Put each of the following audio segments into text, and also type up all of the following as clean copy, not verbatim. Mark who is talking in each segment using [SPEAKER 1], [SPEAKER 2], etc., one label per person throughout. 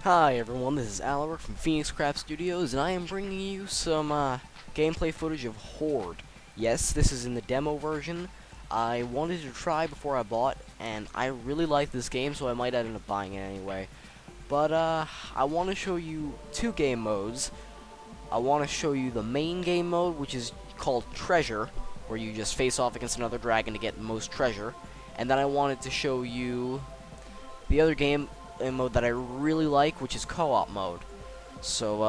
[SPEAKER 1] Hi everyone, this is Allarric from Pheonixcrapvideos, and I am bringing you some gameplay footage of HOARD. Yes, this is in the demo version. I wanted to try before I bought, and I really like this game, so I might end up buying it anyway. But I want to show you two game modes. I want to show you the main game mode, which is called Treasure, where you just face off against another dragon to get the most treasure. And then I wanted to show you the other game mode that I really like, which is co-op mode. So,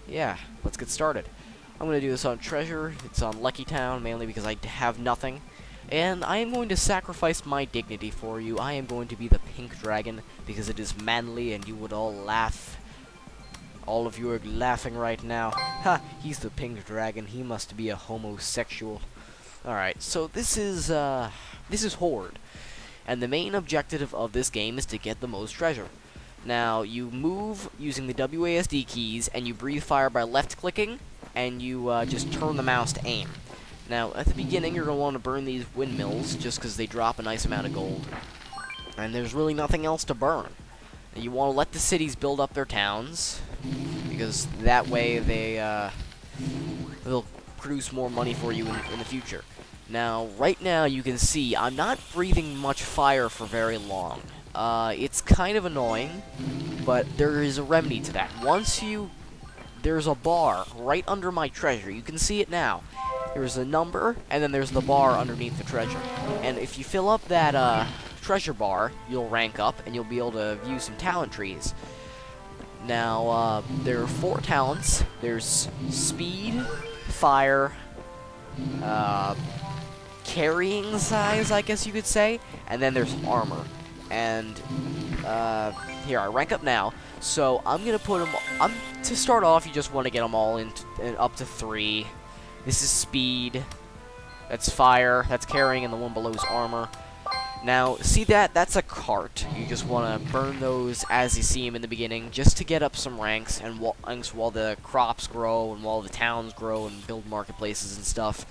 [SPEAKER 1] yeah, let's get started. I'm going to do this on Treasure. It's on Lucky Town, mainly because I have nothing. And I am going to sacrifice my dignity for you. I am going to be the pink dragon, because it is manly, and you would all laugh. All of you are laughing right now. Ha! He's the pink dragon. He must be a homosexual. Alright, so this is HOARD. And the main objective of this game is to get the most treasure. Now, you move using the WASD keys, and you breathe fire by left-clicking, and you just turn the mouse to aim. Now, at the beginning, you're going to want to burn these windmills, just because they drop a nice amount of gold. And there's really nothing else to burn. And you want to let the cities build up their towns, because that way they'll produce more money for you in the future. Now, right now, you can see I'm not breathing much fire for very long. It's kind of annoying, but there is a remedy to that. There's a bar right under my treasure. You can see it now. There's a number, and then there's the bar underneath the treasure. And if you fill up that treasure bar, you'll rank up, and you'll be able to view some talent trees. Now, there are 4 talents. There's speed, fire, carrying size, I guess you could say, and then there's armor. And here, I rank up now, so I'm gonna put them. To start off, you just want to get them all in up to 3. This is speed, that's fire, that's carrying, and the one below is armor. Now, see that's a cart. You just want to burn those as you see them in the beginning, just to get up some ranks, and while the crops grow, and while the towns grow, and build marketplaces and stuff.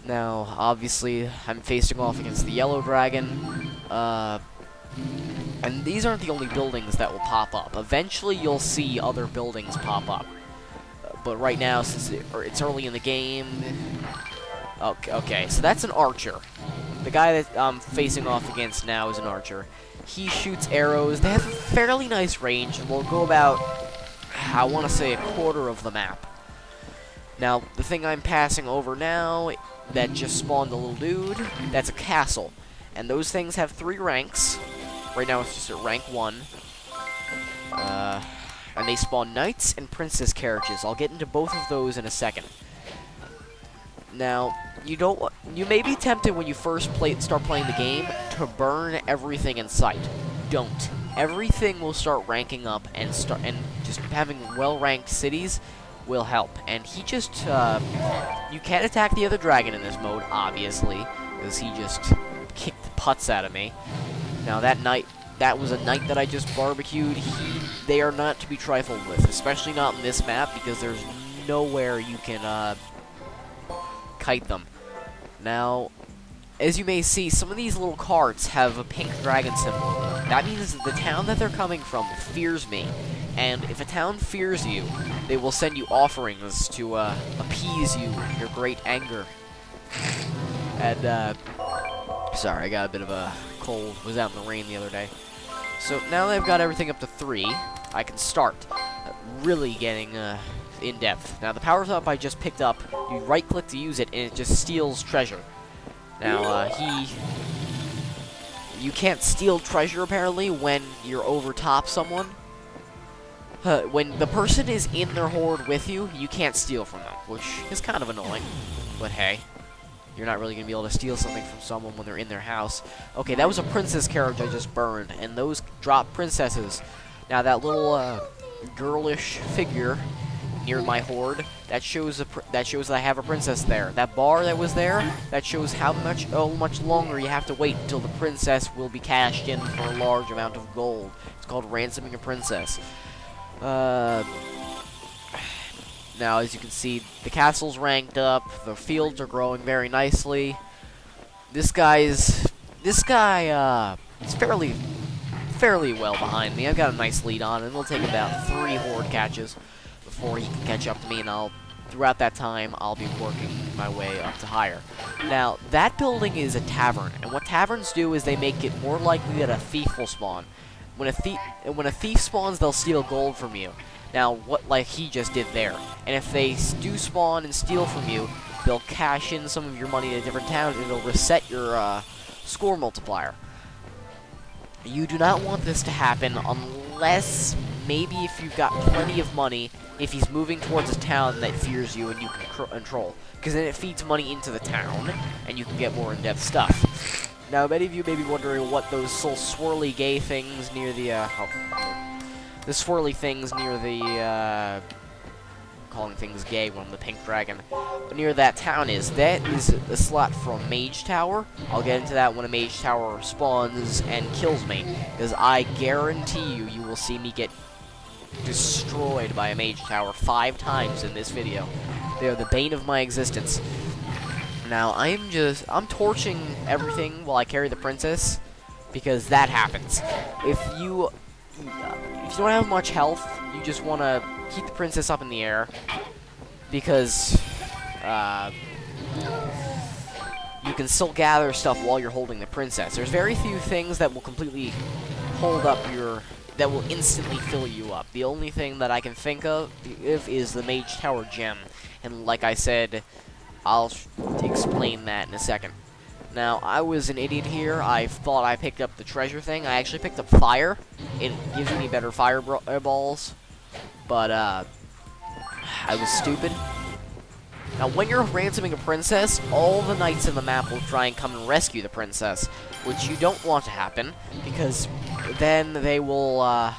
[SPEAKER 1] Now, obviously, I'm facing off against the yellow dragon, and these aren't the only buildings that will pop up. Eventually, you'll see other buildings pop up. But right now, since it's early in the game... Okay, so that's an archer. The guy that I'm facing off against now is an archer. He shoots arrows. They have a fairly nice range, and will go about, I want to say, a quarter of the map. Now, the thing I'm passing over now, that just spawned a little dude, that's a castle. And those things have 3 ranks. Right now it's just at rank 1. And they spawn knights and princess carriages. I'll get into both of those in a second. Now, you may be tempted when you first start playing the game to burn everything in sight. Don't. Everything will start ranking up, and just having well-ranked cities will help. And he just, you can't attack the other dragon in this mode, obviously, because he just kicked the putz out of me. Now that was a knight that I just barbecued. They are not to be trifled with, especially not in this map, because there's nowhere you can, kite them. Now, as you may see, some of these little carts have a pink dragon symbol. That means that the town that they're coming from fears me. And if a town fears you, they will send you offerings to appease you in your great anger. And, sorry, I got a bit of a cold. Was out in the rain the other day. So now that I've got everything up to 3, I can start really getting in depth. Now, the power up I just picked up, you right-click to use it, and it just steals treasure. Now, you can't steal treasure, apparently, when you're over top someone. When the person is in their horde with you, you can't steal from them, which is kind of annoying. But hey, you're not really going to be able to steal something from someone when they're in their house. Okay, that was a princess carriage I just burned, and those drop princesses. Now, that little girlish figure near my horde, that shows that I have a princess there. That bar that was there, that shows how much longer you have to wait until the princess will be cashed in for a large amount of gold. It's called ransoming a princess. Now, as you can see, the castle's ranked up, the fields are growing very nicely. This guy is fairly fairly well behind me. I've got a nice lead on, and it'll take about 3 horde catches before he can catch up to me, and throughout that time, I'll be working my way up to higher. Now, that building is a tavern, and what taverns do is they make it more likely that a thief will spawn. When a thief spawns, they'll steal gold from you. Now, like he just did there. And if they do spawn and steal from you, they'll cash in some of your money in a different town, and it'll reset your score multiplier. You do not want this to happen unless maybe if you've got plenty of money, if he's moving towards a town that fears you and you can control. Because then it feeds money into the town, and you can get more in-depth stuff. Now, many of you may be wondering what those little swirly gay things near the, the swirly things near the, calling things gay when I'm the pink dragon, near that town is. That is a slot from Mage Tower. I'll get into that when a Mage Tower spawns and kills me, because I guarantee you, you will see me get destroyed by a Mage Tower 5 times in this video. They are the bane of my existence. Now, I'm torching everything while I carry the princess, because that happens. If you don't have much health, you just want to keep the princess up in the air, because you can still gather stuff while you're holding the princess. There's very few things that will completely hold up that will instantly fill you up. The only thing that I can think of is the Mage Tower gem, and like I said, I'll explain that in a second. Now, I was an idiot here. I thought I picked up the treasure thing. I actually picked up fire. It gives me better fireballs. But, I was stupid. Now, when you're ransoming a princess, all the knights in the map will try and come and rescue the princess, which you don't want to happen, because then they will,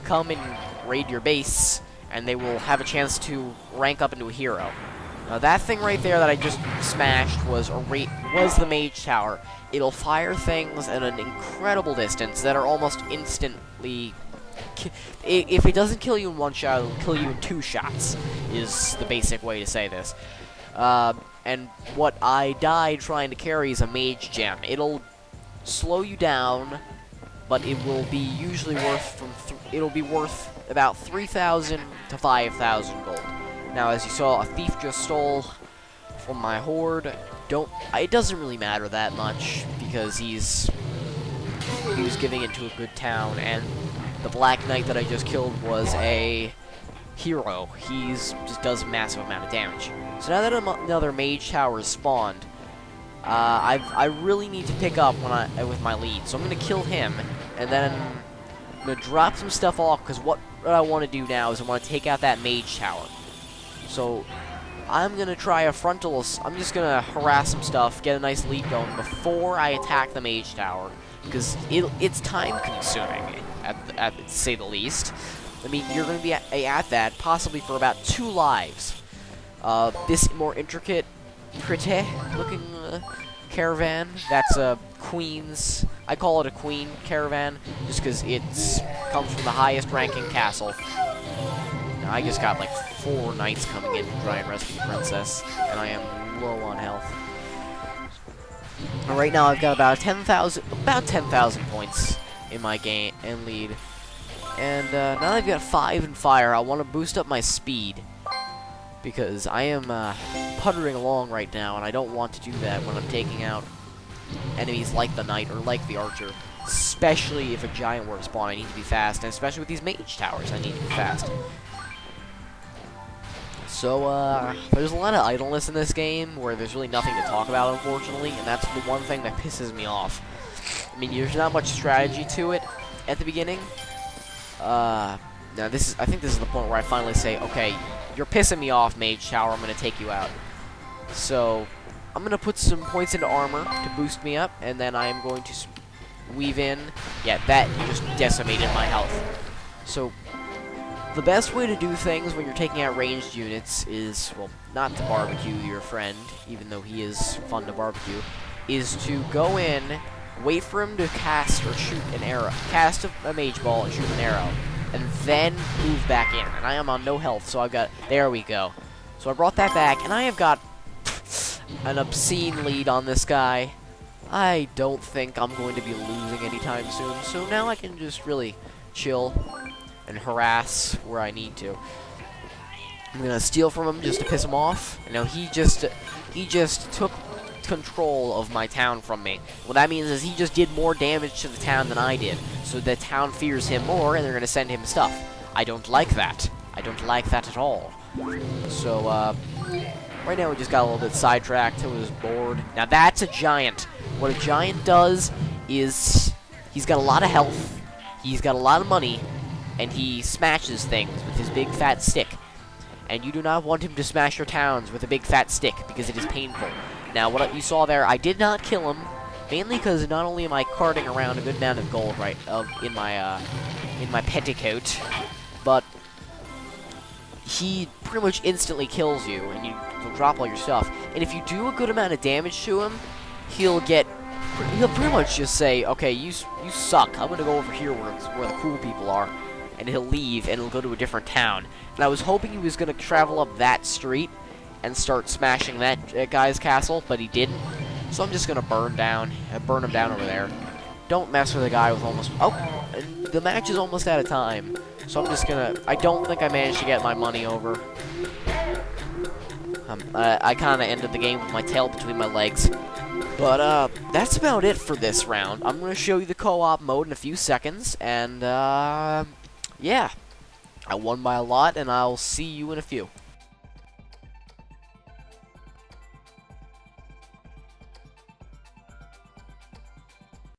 [SPEAKER 1] come and raid your base, and they will have a chance to rank up into a hero. Now, that thing right there that I just smashed was the Mage Tower. It'll fire things at an incredible distance that are almost instantly... If it doesn't kill you in 1 shot, it'll kill you in 2 shots, is the basic way to say this. And what I died trying to carry is a Mage Gem. It'll slow you down, but it will be usually worth about 3,000 to 5,000 gold. Now, as you saw, a thief just stole from my horde. It doesn't really matter that much, because he was giving it to a good town, and the Black Knight that I just killed was a hero. Just does a massive amount of damage. So now that another Mage Tower is spawned, I really need to pick up with my lead. So I'm going to kill him, and then I'm going to drop some stuff off, because what I want to do now is I want to take out that Mage Tower. So, I'm going to try a frontal... I'm just going to harass some stuff, get a nice lead going before I attack the Mage Tower, because it's time-consuming, to say the least. I mean, you're going to be at that possibly for about 2 lives. This more intricate, pretty-looking caravan, that's a queen's... I call it a queen caravan, just because it comes from the highest-ranking castle. Now, I just got like 4 knights coming in to try and rescue the princess, and I am low on health. And right now, I've got about 10,000 points in my game and lead. And now that I've got 5 in fire, I want to boost up my speed, because I am puttering along right now, and I don't want to do that when I'm taking out enemies like the knight or like the archer. Especially if a giant were to spawn, I need to be fast, and especially with these Mage Towers, I need to be fast. So, there's a lot of idleness in this game, where there's really nothing to talk about, unfortunately, and that's the one thing that pisses me off. I mean, there's not much strategy to it at the beginning. Now, I think this is the point where I finally say, okay, you're pissing me off, Mage Tower, I'm going to take you out. So, I'm going to put some points into armor to boost me up, and then I am going to weave in... Yeah, that just decimated my health. So, the best way to do things when you're taking out ranged units is, well, not to barbecue your friend, even though he is fun to barbecue, is to go in, wait for him to cast or shoot an arrow, cast a mage ball and shoot an arrow, and then move back in. And I am on no health, so I've got, there we go. So I brought that back, and I have got an obscene lead on this guy. I don't think I'm going to be losing anytime soon, so now I can just really chill and harass where I need to. I'm gonna steal from him just to piss him off. You know, he just took control of my town from me. What that means is he just did more damage to the town than I did, so the town fears him more, and they're gonna send him stuff. I don't like that. I don't like that at all. So, right now we just got a little bit sidetracked. I was bored. Now that's a giant. What a giant does is he's got a lot of health, he's got a lot of money, and he smashes things with his big fat stick. And you do not want him to smash your towns with a big fat stick, because it is painful. Now, what you saw there, I did not kill him, mainly because not only am I carting around a good amount of gold in my petticoat, but he pretty much instantly kills you, and you'll drop all your stuff. And if you do a good amount of damage to him, he'll pretty much just say, okay, you suck, I'm gonna go over here where the cool people are. And he'll leave, and he'll go to a different town. And I was hoping he was going to travel up that street and start smashing that guy's castle, but he didn't. So I'm just going to burn him down over there. Don't mess with a guy with almost... Oh, the match is almost out of time. So I'm just going to... I don't think I managed to get my money over. I kind of ended the game with my tail between my legs. But, that's about it for this round. I'm going to show you the co-op mode in a few seconds, and, yeah, I won by a lot, and I'll see you in a few.